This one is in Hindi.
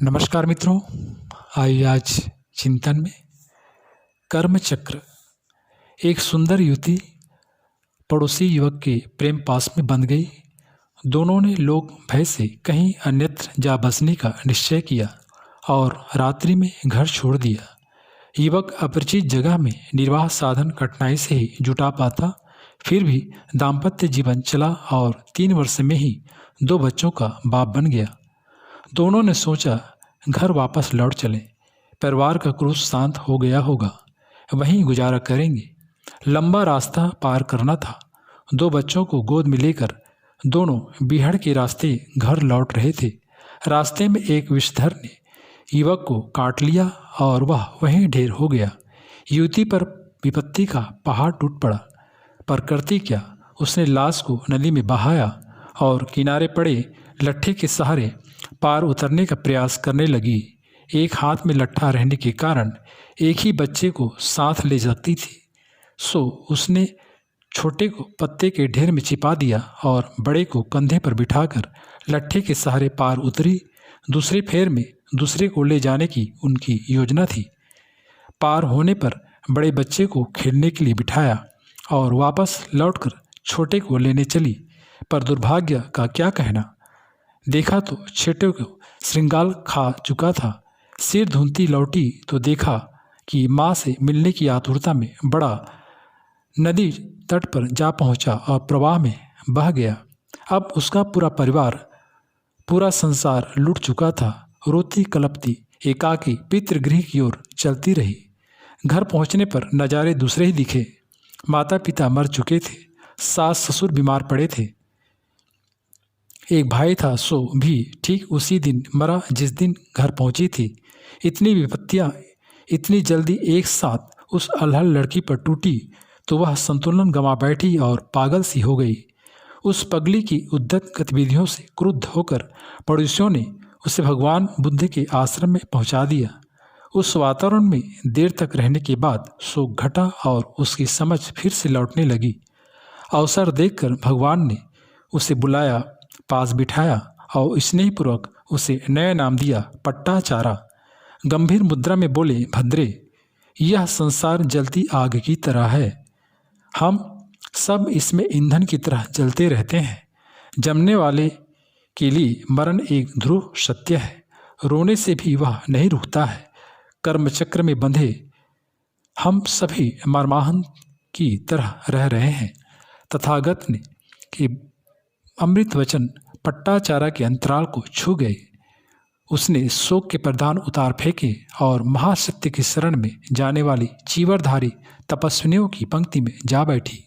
नमस्कार मित्रों, आइए आज चिंतन में कर्म चक्र। एक सुंदर युवती पड़ोसी युवक के प्रेम पास में बंध गई। दोनों ने लोक भय से कहीं अन्यत्र जा बसने का निश्चय किया और रात्रि में घर छोड़ दिया। युवक अपरिचित जगह में निर्वाह साधन कठिनाई से ही जुटा पाता, फिर भी दाम्पत्य जीवन चला और 3 वर्ष में ही 2 बच्चों का बाप बन गया। दोनों ने सोचा घर वापस लौट चलें, परिवार का क्रोध शांत हो गया होगा, वहीं गुजारा करेंगे। लंबा रास्ता पार करना था। 2 बच्चों को गोद में लेकर दोनों बीहड़ के रास्ते घर लौट रहे थे। रास्ते में एक विषधर ने युवक को काट लिया और वह वहीं ढेर हो गया। युवती पर विपत्ति का पहाड़ टूट पड़ा, पर करती क्या, उसने लाश को नदी में बहाया और किनारे पड़े लट्ठे के सहारे पार उतरने का प्रयास करने लगी। एक हाथ में लट्ठा रहने के कारण एक ही बच्चे को साथ ले सकती थी, सो उसने छोटे को पत्ते के ढेर में छिपा दिया और बड़े को कंधे पर बिठाकर लट्ठे के सहारे पार उतरी। दूसरे फेर में दूसरे को ले जाने की उनकी योजना थी। पार होने पर बड़े बच्चे को खेलने के लिए बिठाया और वापस लौटकर छोटे को लेने चली, पर दुर्भाग्य का क्या कहना। देखा तो छोटे को श्रृंगाल खा चुका था। सिर धूंती लौटी तो देखा कि माँ से मिलने की आतुरता में बड़ा नदी तट पर जा पहुँचा और प्रवाह में बह गया। अब उसका पूरा परिवार, पूरा संसार लुट चुका था। रोती कलपती एकाकी पितृगृह की ओर चलती रही। घर पहुँचने पर नज़ारे दूसरे ही दिखे। माता पिता मर चुके थे, सास ससुर बीमार पड़े थे। एक भाई था, सो भी ठीक उसी दिन मरा जिस दिन घर पहुंची थी। इतनी विपत्तियां इतनी जल्दी एक साथ उस अल्हड़ लड़की पर टूटी तो वह संतुलन गंवा बैठी और पागल सी हो गई। उस पगली की उद्यत गतिविधियों से क्रुद्ध होकर पड़ोसियों ने उसे भगवान बुद्ध के आश्रम में पहुंचा दिया। उस वातावरण में देर तक रहने के बाद शोक घटा और उसकी समझ फिर से लौटने लगी। अवसर देखकर भगवान ने उसे बुलाया, पास बिठाया और स्नेहपूर्वक उसे नया नाम दिया, पट्टाचारा। गंभीर मुद्रा में बोले, भद्रे, यह संसार जलती आग की तरह है। हम सब इसमें ईंधन की तरह जलते रहते हैं। जमने वाले के लिए मरण एक ध्रुव सत्य है। रोने से भी वह नहीं रुकता है। कर्मचक्र में बंधे हम सभी मरमाहन की तरह रह रहे हैं। तथागत ने कि अमृत वचन पट्टाचारा के अंतराल को छू गए। उसने शोक के प्रधान उतार फेंके और महासत्य की शरण में जाने वाली चीवरधारी तपस्विनियों की पंक्ति में जा बैठी।